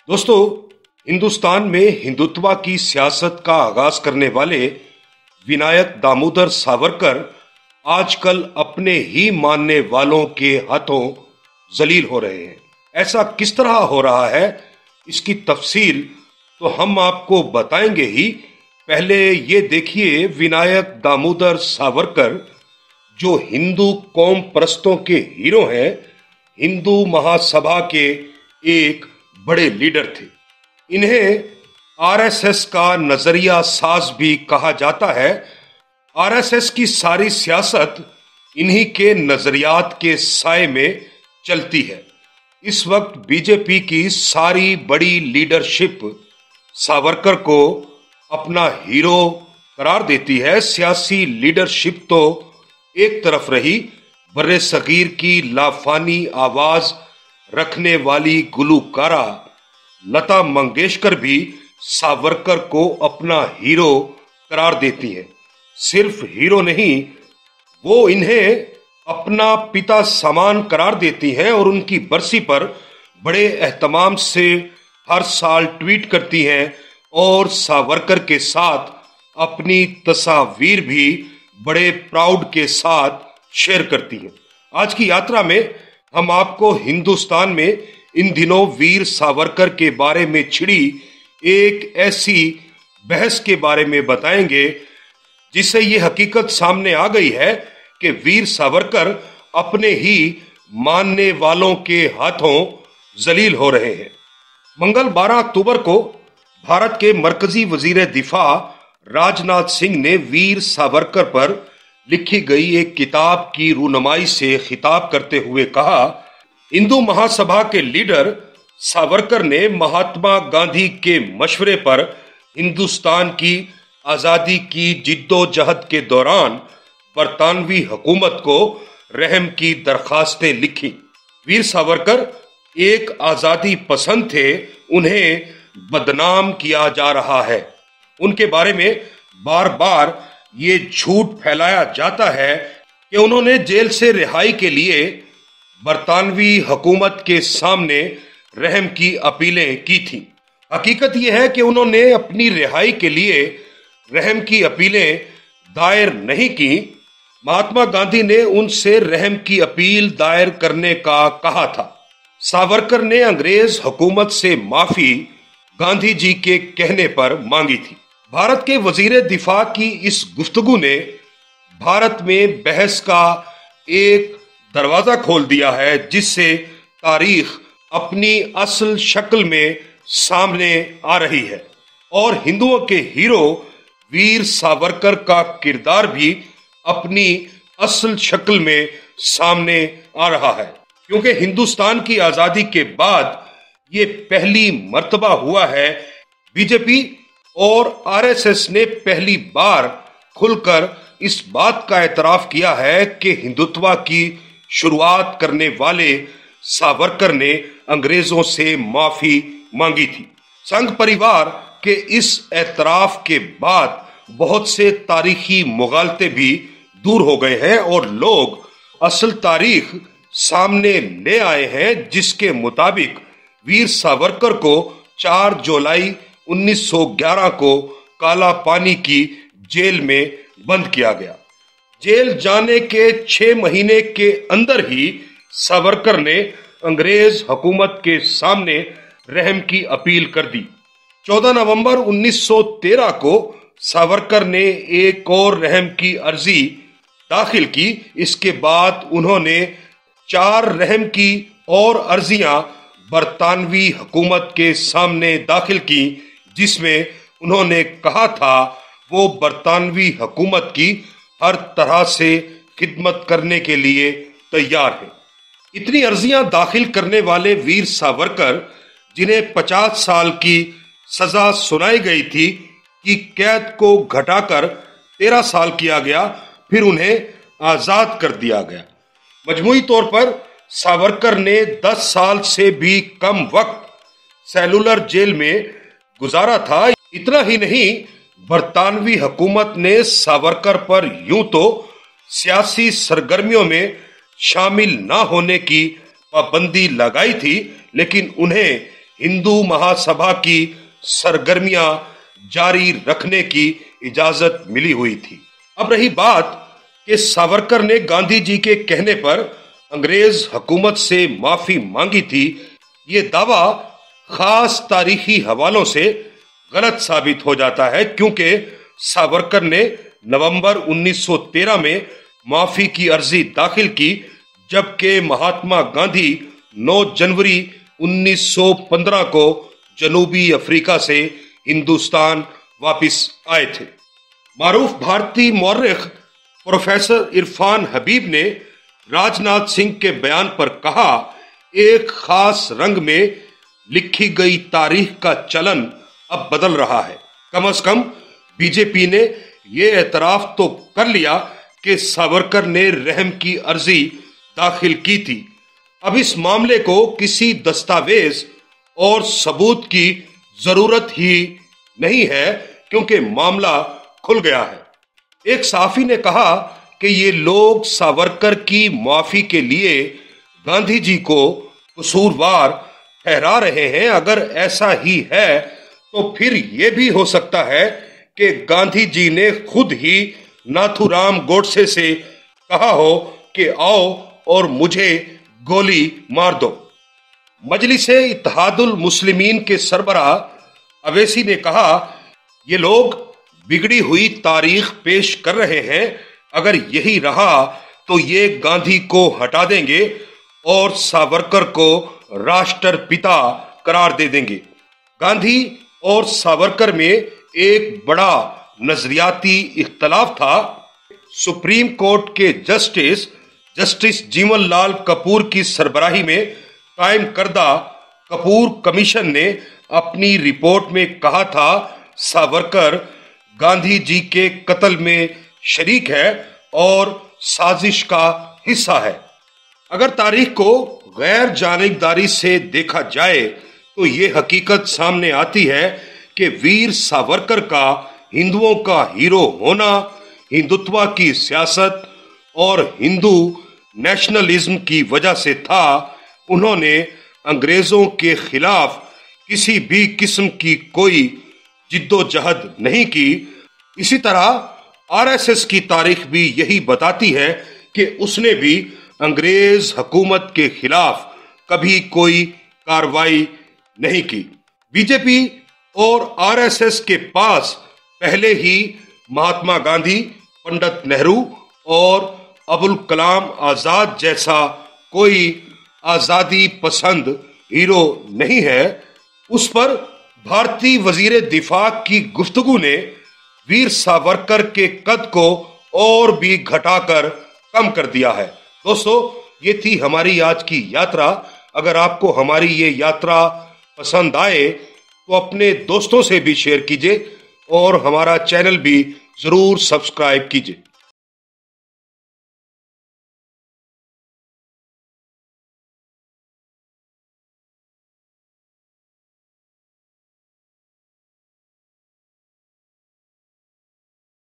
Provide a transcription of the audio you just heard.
दोस्तों, हिंदुस्तान में हिंदुत्व की सियासत का आगाज करने वाले विनायक दामोदर सावरकर आजकल अपने ही मानने वालों के हाथों जलील हो रहे हैं। ऐसा किस तरह हो रहा है, इसकी तफसील तो हम आपको बताएंगे ही। पहले ये देखिए, विनायक दामोदर सावरकर जो हिंदू कौम परस्तों के हीरो हैं, हिंदू महासभा के एक बड़े लीडर थे। इन्हें आरएसएस का नजरिया साज भी कहा जाता है। आरएसएस की सारी सियासत इन्हीं के नजरियात के साए में चलती है। इस वक्त बीजेपी की सारी बड़ी लीडरशिप सावरकर को अपना हीरो करार देती है। सियासी लीडरशिप तो एक तरफ रही, बर्रे सगीर की लाफानी आवाज रखने वाली गुलूकारा लता मंगेशकर भी सावरकर को अपना हीरो करार देती है। सिर्फ हीरो नहीं, वो इन्हें अपना पिता समान करार देती हैं और उनकी बरसी पर बड़े एहतमाम से हर साल ट्वीट करती हैं और सावरकर के साथ अपनी तस्वीर भी बड़े प्राउड के साथ शेयर करती हैं। आज की यात्रा में हम आपको हिंदुस्तान में इन दिनों वीर सावरकर के बारे में छिड़ी एक ऐसी बहस के बारे में बताएंगे जिससे ये हकीकत सामने आ गई है कि वीर सावरकर अपने ही मानने वालों के हाथों जलील हो रहे हैं। मंगल 12 अक्टूबर को भारत के मरकजी वजीर दिफा राजनाथ सिंह ने वीर सावरकर पर लिखी गई एक किताब की रूनुमाई से खिताब करते हुए कहा, हिंदू महासभा के लीडर सावरकर ने महात्मा गांधी के मशवरे पर हिंदुस्तान की आजादी की जिद्दोजहद के दौरान बरतानवी हुकूमत को रहम की दरखास्तें लिखी। वीर सावरकर एक आजादी पसंद थे, उन्हें बदनाम किया जा रहा है। उनके बारे में बार बार ये झूठ फैलाया जाता है कि उन्होंने जेल से रिहाई के लिए बरतानवी हुकूमत के सामने रहम की अपीलें की थी। हकीकत यह है कि उन्होंने अपनी रिहाई के लिए रहम की अपीलें दायर नहीं की। महात्मा गांधी ने उनसे रहम की अपील दायर करने का कहा था। सावरकर ने अंग्रेज हुकूमत से माफी गांधी जी के कहने पर मांगी थी। भारत के वजीर दिफा की इस गुफ्तगू ने भारत में बहस का एक दरवाजा खोल दिया है, जिससे तारीख अपनी असल शक्ल में सामने आ रही है और हिंदुओं के हीरो वीर सावरकर का किरदार भी अपनी असल शक्ल में सामने आ रहा है। क्योंकि हिंदुस्तान की आजादी के बाद ये पहली मर्तबा हुआ है, बीजेपी और आरएसएस ने पहली बार खुलकर इस बात का एतराफ किया है कि हिंदुत्व की शुरुआत करने वाले सावरकर ने अंग्रेजों से माफी मांगी थी। संघ परिवार के इस एतराफ के बाद बहुत से तारीखी मुगालते भी दूर हो गए हैं और लोग असल तारीख सामने ले आए हैं, जिसके मुताबिक वीर सावरकर को 4 जुलाई 1911 को काला पानी की जेल में बंद किया गया। जेल जाने के 6 महीने के अंदर ही सावरकर ने अंग्रेज हुकूमत के सामने रहम की अपील कर दी। 14 नवंबर 1913 को सावरकर ने एक और रहम की अर्जी दाखिल की। इसके बाद उन्होंने 4 रहम की और अर्जियां बरतानवी हुकूमत के सामने दाखिल की, जिसमें उन्होंने कहा था वो बरतानवी हुकूमत की हर तरह से खिदमत करने के लिए तैयार है। इतनी अर्जियां दाखिल करने वाले वीर सावरकर, जिन्हें 50 साल की सजा सुनाई गई थी, की कैद को घटाकर 13 साल किया गया, फिर उन्हें आजाद कर दिया गया। मजमूई तौर पर सावरकर ने 10 साल से भी कम वक्त सेलुलर जेल में गुजारा था। इतना ही नहीं, बरतानवी हुकूमत ने सावरकर पर यूं तो सियासी सरगर्मियों में शामिल न होने की पाबंदी लगाई थी, लेकिन उन्हें हिंदू महासभा की सरगर्मियां जारी रखने की इजाजत मिली हुई थी। अब रही बात कि सावरकर ने गांधी जी के कहने पर अंग्रेज हुकूमत से माफी मांगी थी, ये दावा खास तारीखी हवालों से गलत साबित हो जाता है, क्योंकि सावरकर ने नवंबर 1913 में माफी की अर्जी दाखिल की, जबकि महात्मा गांधी 9 जनवरी 1915 को जनूबी अफ्रीका से हिंदुस्तान वापस आए थे। मारूफ भारतीय मौर्रिख प्रोफेसर इरफान हबीब ने राजनाथ सिंह के बयान पर कहा, एक खास रंग में लिखी गई तारीख का चलन अब बदल रहा है। कम से कम बीजेपी ने यह एतराफ तो कर लिया कि सावरकर ने रहम की अर्जी दाखिल की थी। अब इस मामले को किसी दस्तावेज और सबूत की जरूरत ही नहीं है, क्योंकि मामला खुल गया है। एक साफी ने कहा कि ये लोग सावरकर की माफी के लिए गांधी जी को कसूरवार ठहरा रहे हैं। अगर ऐसा ही है तो फिर यह भी हो सकता है कि गांधी जी ने खुद ही नाथूराम गोडसे से कहा हो कि आओ और मुझे गोली मार दो। मजलिसे इत्तेहादुल मुस्लिमीन के सरबराह अवैसी ने कहा, ये लोग बिगड़ी हुई तारीख पेश कर रहे हैं। अगर यही रहा तो ये गांधी को हटा देंगे और सावरकर को राष्ट्रपिता करार दे देंगे। गांधी और सावरकर में एक बड़ा नजरियाती इख्तलाफ था। सुप्रीम कोर्ट के जस्टिस जीवन लाल कपूर की सरबराही में कायम करदा कपूर कमीशन ने अपनी रिपोर्ट में कहा था, सावरकर गांधी जी के कत्ल में शरीक है और साजिश का हिस्सा है। अगर तारीख को गैर जानिबदारी से देखा जाए तो ये हकीकत सामने आती है कि वीर सावरकर का हिंदुओं का हीरो होना, हिंदुत्व की सियासत और हिंदू नेशनलिज्म की वजह से था। उन्होंने अंग्रेजों के खिलाफ किसी भी किस्म की कोई जिद्दोजहद नहीं की। इसी तरह आरएसएस की तारीख भी यही बताती है कि उसने भी अंग्रेज हुकूमत के खिलाफ कभी कोई कार्रवाई नहीं की। बीजेपी और आरएसएस के पास पहले ही महात्मा गांधी, पंडित नेहरू और अबुल कलाम आजाद जैसा कोई आजादी पसंद हीरो नहीं है। उस पर भारतीय वजीर दिफा की गुफ्तगू ने वीर सावरकर के कद को और भी घटाकर कम कर दिया है। दोस्तों, ये थी हमारी आज की यात्रा। अगर आपको हमारी ये यात्रा पसंद आए तो अपने दोस्तों से भी शेयर कीजिए और हमारा चैनल भी जरूर सब्सक्राइब कीजिए।